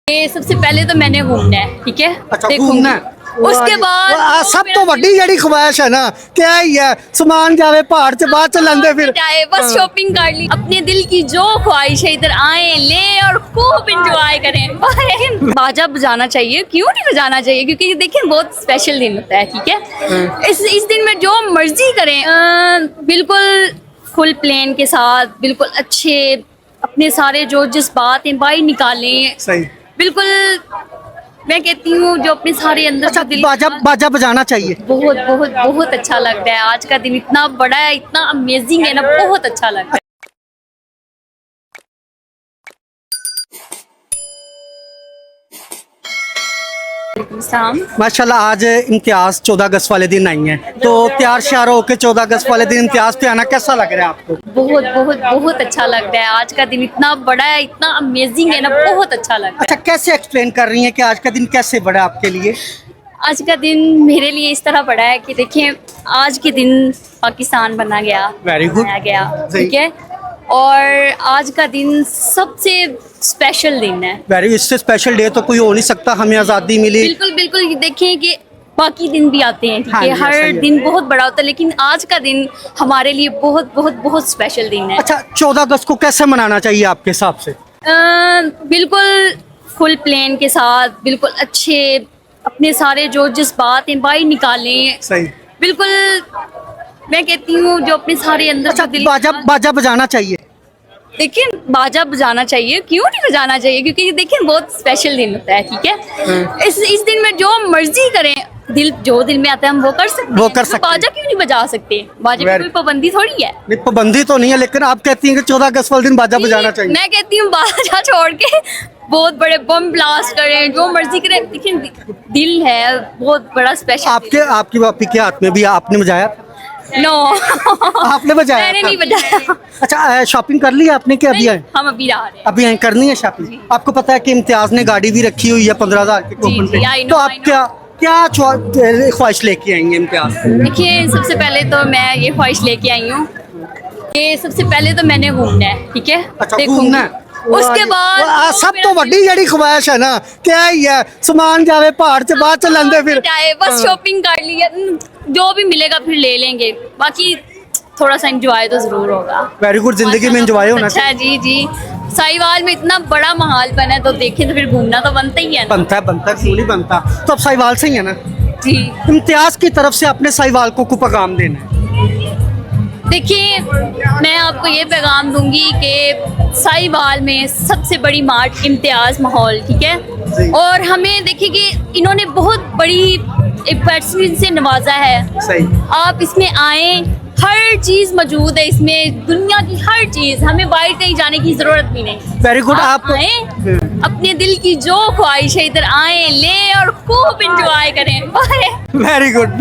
ये सबसे पहले तो मैंने घूमना है, ठीक है। अच्छा घूमना है। उसके बाद सब तो वड्डी जड़ी ख्वाहिश है ना क्या ही है समान जावे पहाड़ से बाद च लंदे फिर जाए बस शॉपिंग कर ली। अपने दिल की जो ख्वाहिश है इधर आए ले और खूब एंजॉय करें। बाजा बजाना चाहिए, क्यों नहीं बजाना चाहिए, क्योंकि देखिए बहुत स्पेशल दिन होता है, ठीक है। इस दिन में जो मर्जी करें, बिल्कुल फुल प्लान के साथ, बिल्कुल अच्छे अपने सारे जो जज्बात हैं बाहर निकालें। सही। बिल्कुल मैं कहती हूँ जो अपने सारे अंदर अच्छा जो दिल बाजा बजाना चाहिए। बहुत बहुत बहुत अच्छा लगता है। आज का दिन इतना बड़ा है, इतना अमेजिंग है ना, बहुत अच्छा लगता है। माशाल्लाह आज इम्तियाज 14 अगस्त वाले दिन आई हैं, तो तैयार श्यार होकर 14 अगस्त वाले दिन इम्तियाज पे आना कैसा लग रहा है आपको? बहुत बहुत बहुत अच्छा लगता है। आज का दिन इतना बड़ा है, इतना अमेजिंग है ना, बहुत अच्छा लगता है। अच्छा कैसे एक्सप्लेन कर रही हैं कि आज का दिन कैसे बड़ा है आपके लिए? आज का दिन मेरे लिए इस तरह बड़ा है कि देखिए आज के दिन पाकिस्तान बना गया, Very good. बनाया गया, ठीक है। और आज का दिन सबसे स्पेशल दिन है। वेरी, इससे स्पेशल डे तो कोई हो नहीं सकता। हमें आज़ादी मिली। बिल्कुल बिल्कुल, देखिए कि बाकी दिन भी आते हैं, ठीक हाँ है, जी, हर सही है। दिन बहुत बड़ा होता है, लेकिन आज का दिन हमारे लिए बहुत बहुत बहुत स्पेशल दिन है। अच्छा 14 अगस्त को कैसे मनाना चाहिए आपके हिसाब से? बिल्कुल फुल प्लान के साथ, बिल्कुल अच्छे अपने सारे जो जज्बात हैं बाहर निकालें। सही। बिल्कुल मैं कहती हूँ जो अपने सारे अंदर अच्छा जो दिल बाजा बजाना चाहिए। देखिए बाजा बजाना चाहिए, क्यों नहीं बजाना चाहिए, क्योंकि देखिए बहुत स्पेशल दिन होता है, ठीक है। इस दिन में जो मर्जी करें, दिल जो दिल में आता है हम वो कर सकते हैं। वो कर सकते हैं। बाजा क्यों नहीं बजा सकते? बाजे पे कोई पाबंदी थोड़ी है। नहीं पाबंदी तो नहीं है, लेकिन आप कहती हैं कि 14 अगस्त वाले दिन बाजा बजाना चाहिए। मैं कहती हूँ बाजा छोड़ के बहुत बड़े बम ब्लास्ट करें, जो मर्जी करें। देखिए दिल है बहुत बड़ा स्पेशल। आपकी बापी के हाथ में भी आपने बजाया? नो आपने बजाया? मैंने नहीं बजाया। अच्छा शॉपिंग कर ली आपने कि अभी आए? हम अभी आ रहे हैं। अभी आए करनी है शॉपिंग? आपको पता है कि इम्तियाज ने गाड़ी भी रखी हुई है 15,000 के कूपन जी, I पे, know, तो I आप know। क्या ख्वाहिश लेके आएंगे इम्तियाज? देखिए सबसे पहले तो मैं ये ख्वाहिश लेके आई हूँ कि सबसे पहले तो मैंने घूमना है, ठीक है। अच्छा देखूंगी। घूमना है। उसके बाद सब तो वड्डी जड़ी ख्वाहिश है ना क्या ही है समान जावे पहाड़ से बाद च लंदे फिर जाए बस शॉपिंग कर ली है, जो भी मिलेगा फिर ले लेंगे। बाकी थोड़ा सा एंजॉय तो जरूर होगा। वेरी गुड, जिंदगी में एंजॉय होना अच्छा है। जी जी, साहिवाल में इतना बड़ा माहौल बना है, तो देखें तो फिर घूमना तो बनता ही है ना। बनता है क्यों नहीं बनता। तो अब साहिवाल से ही है ना? जी इम्तियाज की तरफ से अपने साहिवाल को पैगाम देना है। देखिए मैं आपको ये पैगाम दूंगी कि साहिवाल में सबसे बड़ी मार्ट इम्तियाज माहौल, ठीक है। और हमें देखिए कि इन्होंने बहुत बड़ी एक पर्सन से नवाजा है। सही। आप इसमें आए, हर चीज मौजूद है इसमें, दुनिया की हर चीज, हमें बाहर कहीं जाने की जरूरत भी नहीं। Very good. आप आए, अपने दिल की जो ख्वाहिश है इधर आए ले और खूब एंजॉय करें। Very good.